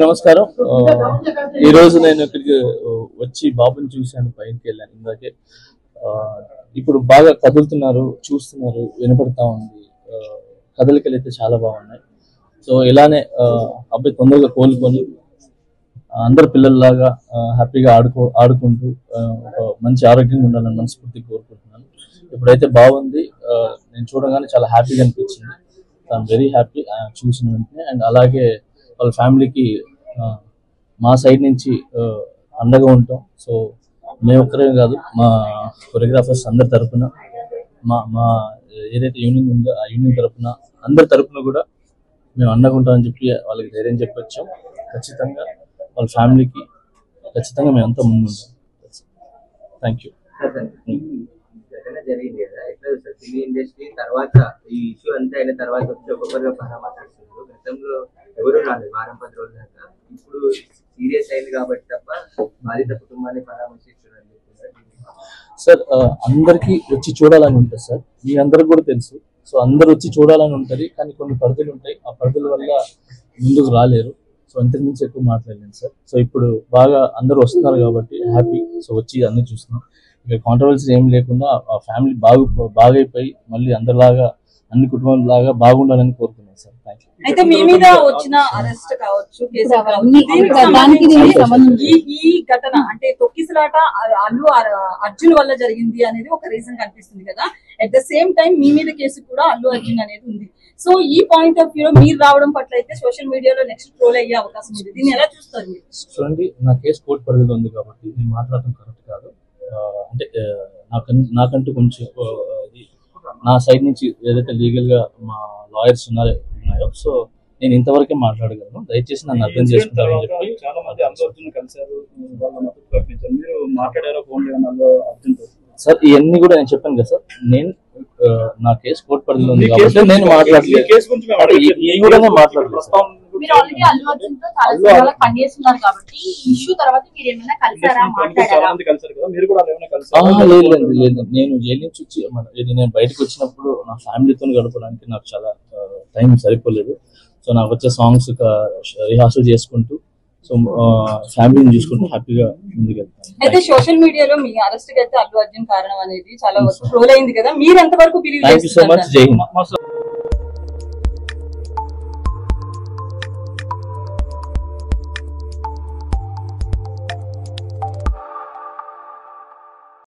నమస్కారం. ఈ రోజు నేను ఇక్కడికి వచ్చి బాబుని చూశాను, పైకి వెళ్ళాను ఇందాకే. ఇప్పుడు బాగా కదులుతున్నారు, చూస్తున్నారు, వినపడతా ఉంది. కదలికలు అయితే చాలా బాగున్నాయి. సో ఇలానే అబ్బాయి తొందరగా కోలుకొని అందరు పిల్లల్లాగా హ్యాపీగా ఆడుకుంటూ ఒక మంచి ఆరోగ్యంగా ఉండాలని మనస్ఫూర్తిగా కోరుకుంటున్నాను. ఇప్పుడైతే బాగుంది. నేను చూడగానే చాలా హ్యాపీగా అనిపించింది. ఐఎమ్ వెరీ హ్యాపీ చూసిన వెంటనే. అండ్ అలాగే వాళ్ళ ఫ్యామిలీకి మా సైడ్ నుంచి అండగా ఉంటాం. సో మేము ఒక్కరే కాదు, మా కొరియోగ్రాఫర్స్ అందరి తరఫున, మా ఏదైతే యూనియన్ ఉందో ఆ యూనియన్ తరఫున, అందరి తరఫున కూడా మేము అండగా ఉంటామని చెప్పి వాళ్ళకి ధైర్యం చెప్పొచ్చాం. ఖచ్చితంగా వాళ్ళ ఫ్యామిలీకి ఖచ్చితంగా మేము అంతా ముందు ఉంటాం. Thank you. జరిగింది కదా, ఎట్లా సార్ సినీ ఇండస్ట్రీ తర్వాత ఈ ఇష్యూ అంతా అయిన తర్వాత వచ్చి ఒక్కొక్కరుగా పరామర్శిస్తున్నారు. గతంలో ఎవరు రాలేదు వారం 10 రోజుల దాకా. ఇప్పుడు సీరియస్ అయింది కాబట్టి తప్ప బాధిత కుటుంబాన్ని పరామర్శిస్తున్నారు. సార్ అందరికీ వచ్చి చూడాలని ఉంటుంది సార్, మీ అందరికి కూడా తెలుసు. సో అందరు వచ్చి చూడాలని ఉంటుంది, కానీ కొన్ని పరిధులు ఉంటాయి. ఆ పరిధుల వల్ల ముందుకు రాలేరు. సో అంతకు మించి ఎక్కువ మాట్లాడలేను సార్. సో ఇప్పుడు బాగా అందరూ వస్తున్నారు కాబట్టి హ్యాపీ. సో వచ్చి అన్ని చూస్తున్నాం. ఇక కాంట్రవర్సీ ఏం లేకుండా ఆ ఫ్యామిలీ బాగైపోయి మళ్ళీ అందరిలాగా అన్ని కుటుంబాలలాగా బాగుండాలని కోరుకున్నాను సార్. Thank you. అయితే మీ మీద వచ్చిన అరెస్ట్ కావచ్చు, ఈ ఘటన అంటే తొక్కిసలాట అల్లు అర్జున్ వల్ల జరిగింది అనేది ఒక రీజన్ కనిపిస్తుంది కదా. అట్ ద సేమ్ టైం మీ మీద కేసు కూడా అల్లు అర్జున్ అనేది ఉంది. సో ఈ పాయింట్ ఆఫ్ వ్యూలో మీరు రావడం పట్ల అయితే సోషల్ మీడియాలో నెక్స్ట్ ట్రోల్ అయ్యే అవకాశం ఉంది. దీన్ని ఎలా చూస్తారు మీరు? చూడండి, నా కేసు కోర్టు పరిధిలో ఉంది కాబట్టి నేను మాట్లాడటం కరెక్ట్ కాదు. అంటే నాకంటూ కొంచెం నా సైడ్ నుంచి ఏదైతే లీగల్ గా మా లాయర్స్ ఉన్నాయో సో నేను ఇంతవరకే మాట్లాడగలను. దయచేసి నన్ను అర్థం చేసుకుంటారని చెప్పి. చాలా మంది అల్లు అర్జున్ కలిసారు, వాళ్ళ మద్దతు ప్రకటించారు. మీరు మాట్లాడారో ఫోన్ అల్లు అర్జున్ సార్? ఇవన్నీ కూడా నేను చెప్పాను కదా సార్, నేను నా కేసు కోర్టు పరిధిలో ఉంది కాబట్టి నేను మాట్లాడలేదు. మీరు ఆల్రెడీ అల్లు అర్జున్ తో చాలా సినిమాలకు పనిచేస్తున్నారు కాబట్టి ఇష్యూ తర్వాత మీరు ఏమైనా కలిసారా, మాట్లాడారా? లేదు, నేను జైలు నుంచి వచ్చి నేను బయటకు వచ్చినప్పుడు నా ఫ్యామిలీతో గడపడానికి నాకు చాలా టైం సరిపోలేదు. సో నాకు వచ్చే సాంగ్స్ రిహార్సల్ చేసుకుంటూ సో ఫ్యామిలీని చూసుకుంటూ హ్యాపీగా ముందుకెళ్తాను. అయితే సోషల్ మీడియాలో మీ అరెస్ట్ కి అయితే అల్లు అర్జున్ కారణం అనేది చాలా ట్రోల్ అయింది కదా, మీరు ఎంతవరకు బిలీవ్ చేస్తున్నారు? Thank you so much. జై హింద్.